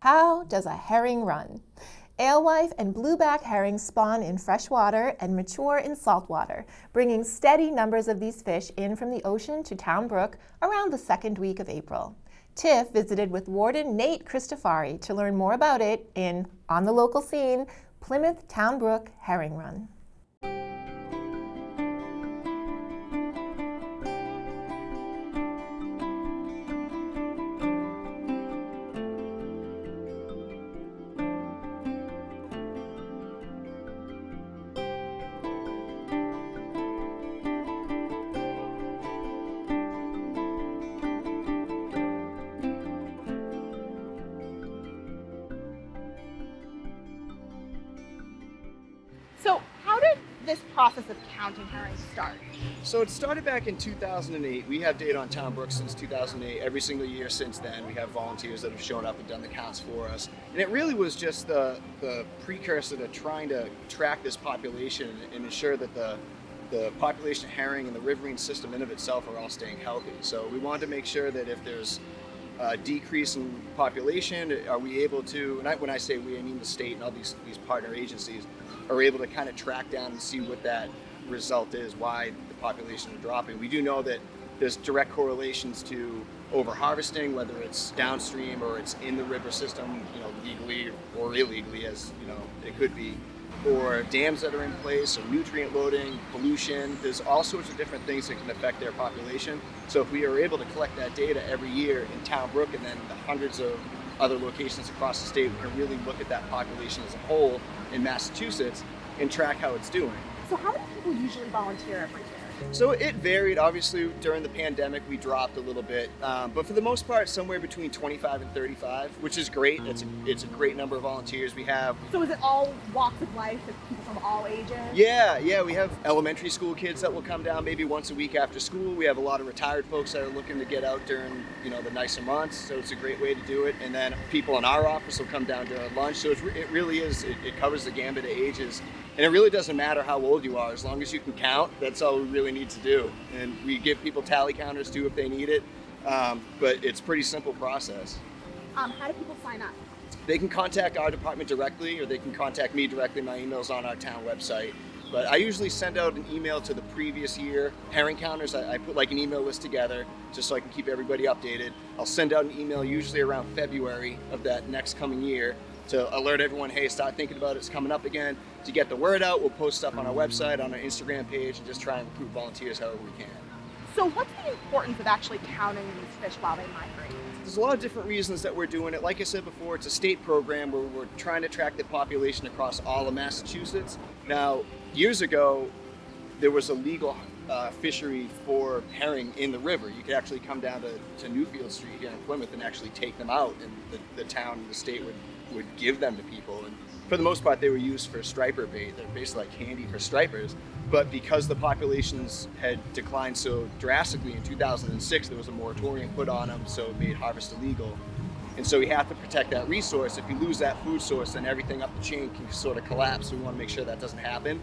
How does a herring run? Alewife and blueback herring spawn in fresh water and mature in salt water, bringing steady numbers of these fish in from the ocean to Town Brook around the second week of April. Tiff visited with Warden Nate Cristofari to learn more about it in On the Local Scene, Plymouth Town Brook Herring Run. So how did this process of counting herrings start? So it started back in 2008. We have data on Town Brook since 2008. Every single year since then, we have volunteers that have shown up and done the counts for us. And it really was just the precursor to trying to track this population and ensure that the population of herring and the riverine system in of itself are all staying healthy. So we wanted to make sure that if there's a decrease in population, are we able to, and when I say we, I mean the state and all these partner agencies, are able to kind of track down and see what that result is, why the population is dropping. We do know that there's direct correlations to over-harvesting, whether it's downstream or it's in the river system, legally or illegally, as it could be, or dams that are in place, or nutrient loading, pollution. There's all sorts of different things that can affect their population. So if we are able to collect that data every year in Town Brook and then the hundreds of other locations across the state, we can really look at that population as a whole in Massachusetts and track how it's doing. So how many people usually volunteer every year? So it varied. Obviously, during the pandemic, we dropped a little bit, but for the most part, somewhere between 25 and 35, which is great. It's a great number of volunteers we have. So is it all walks of life, and people from all ages? Yeah. We have elementary school kids that will come down maybe once a week after school. We have a lot of retired folks that are looking to get out during the nicer months. So it's a great way to do it. And then people in our office will come down during lunch. So it really is. It covers the gambit of ages. And it really doesn't matter how old you are, as long as you can count. That's all we really need to do. And we give people tally counters too if they need it. But it's a pretty simple process. How do people sign up? They can contact our department directly, or they can contact me directly. My email's on our town website. But I usually send out an email to the previous year herring counters. I put like an email list together just so I can keep everybody updated. I'll send out an email usually around February of that next coming year to alert everyone, hey, start thinking about it, it's coming up again. To get the word out, we'll post stuff on our website, on our Instagram page, and just try and recruit volunteers however we can. So what's the importance of actually counting these fish while they migrate? There's a lot of different reasons that we're doing it. Like I said before, it's a state program where we're trying to track the population across all of Massachusetts. Now, years ago, there was a legal fishery for herring in the river. You could actually come down to Newfield Street here in Plymouth and actually take them out, and the town and the state would give them to people. And for the most part, they were used for striper bait. They're basically like candy for stripers. But because the populations had declined so drastically in 2006, there was a moratorium put on them, so it made harvest illegal. And so we have to protect that resource. If you lose that food source, then everything up the chain can sort of collapse. So we want to make sure that doesn't happen.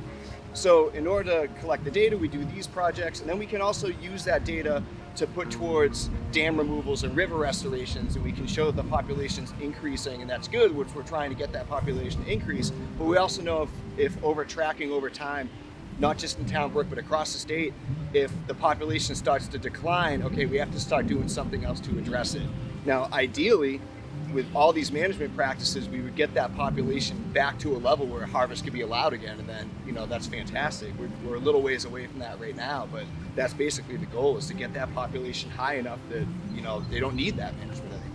So in order to collect the data, we do these projects, and then we can also use that data to put towards dam removals and river restorations, and we can show that the population's increasing, and that's good, which we're trying to get that population to increase. But we also know if over tracking over time, not just in Town Brook, but across the state, if the population starts to decline, okay, we have to start doing something else to address it. Now, ideally, with all these management practices, we would get that population back to a level where harvest could be allowed again, and then, that's fantastic. We're a little ways away from that right now, but that's basically the goal, is to get that population high enough that, they don't need that management anymore.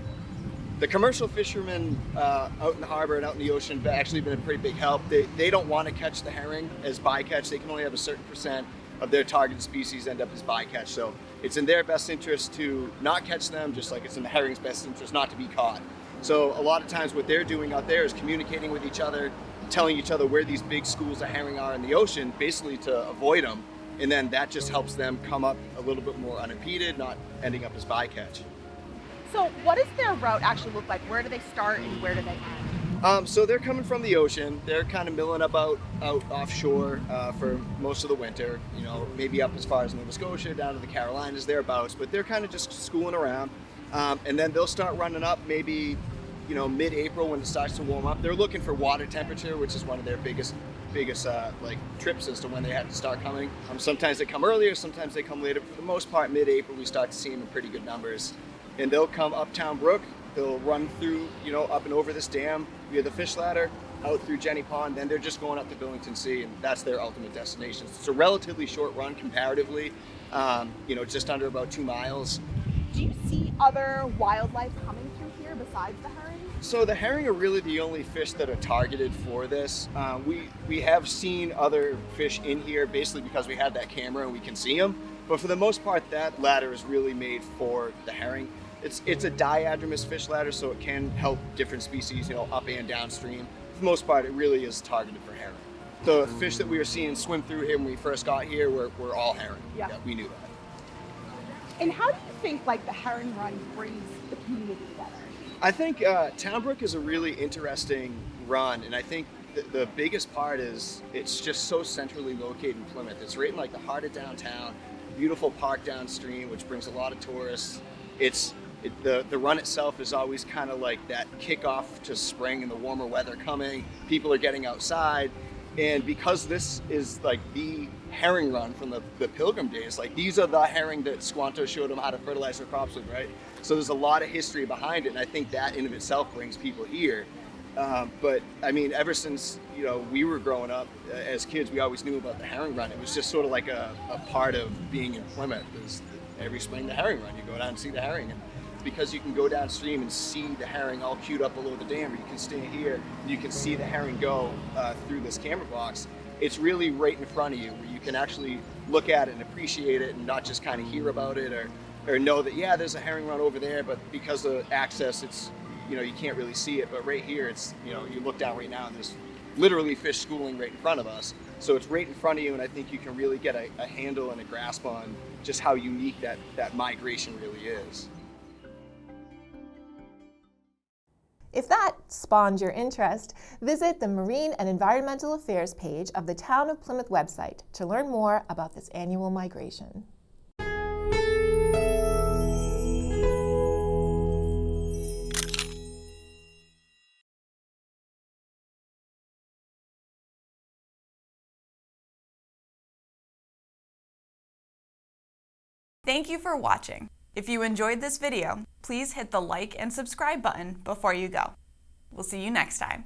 The commercial fishermen out in the harbor and out in the ocean have actually been a pretty big help. They don't want to catch the herring as bycatch. They can only have a certain percent of their targeted species end up as bycatch. So it's in their best interest to not catch them, just like it's in the herring's best interest not to be caught. So a lot of times what they're doing out there is communicating with each other, telling each other where these big schools of herring are in the ocean, basically to avoid them. And then that just helps them come up a little bit more unimpeded, not ending up as bycatch. So what does their route actually look like? Where do they start and where do they end? So they're coming from the ocean. They're kind of milling up out offshore for most of the winter, maybe up as far as Nova Scotia, down to the Carolinas, thereabouts, but they're kind of just schooling around. And then they'll start running up maybe mid-April when it starts to warm up. They're looking for water temperature, which is one of their biggest like trips as to when they have to start coming. Sometimes they come earlier, sometimes they come later. But for the most part, mid-April, we start to see them in pretty good numbers. And they'll come uptown Brook. They'll run through, up and over this dam via the fish ladder, out through Jenny Pond. Then they're just going up to Billington Sea, and that's their ultimate destination. It's a relatively short run comparatively, just under about 2 miles. Do you see other wildlife coming through here besides the herring? So the herring are really the only fish that are targeted for this. We have seen other fish in here basically because we have that camera and we can see them. But for the most part, that ladder is really made for the herring. It's a diadromous fish ladder, so it can help different species, up and downstream. For the most part, it really is targeted for herring. The fish that we were seeing swim through here when we first got here were all herring. Yeah, we knew that. And how do you think the herring run brings the community together? I think Town Brook is a really interesting run, and I think the biggest part is it's just so centrally located in Plymouth. It's right in the heart of downtown, beautiful park downstream, which brings a lot of tourists. The run itself is always kind of like that kickoff to spring and the warmer weather coming. People are getting outside. And because this is the herring run from the Pilgrim days, these are the herring that Squanto showed them how to fertilize their crops with, right? So there's a lot of history behind it, and I think that in of itself brings people here. But I mean, ever since we were growing up as kids, we always knew about the herring run. It was just sort of like a part of being in Plymouth. Every spring the herring run, you go down and see the herring. And because you can go downstream and see the herring all queued up below the dam, or you can stand here and you can see the herring go through this camera box. It's really right in front of you, where you can actually look at it and appreciate it, and not just kind of hear about it or know that there's a herring run over there, but because of access, it's you can't really see it. But right here, it's you look down right now and there's literally fish schooling right in front of us. So it's right in front of you, and I think you can really get a handle and a grasp on just how unique that migration really is. If that spawned your interest, visit the Marine and Environmental Affairs page of the Town of Plymouth website to learn more about this annual migration. Thank you for watching. If you enjoyed this video, please hit the like and subscribe button before you go. We'll see you next time.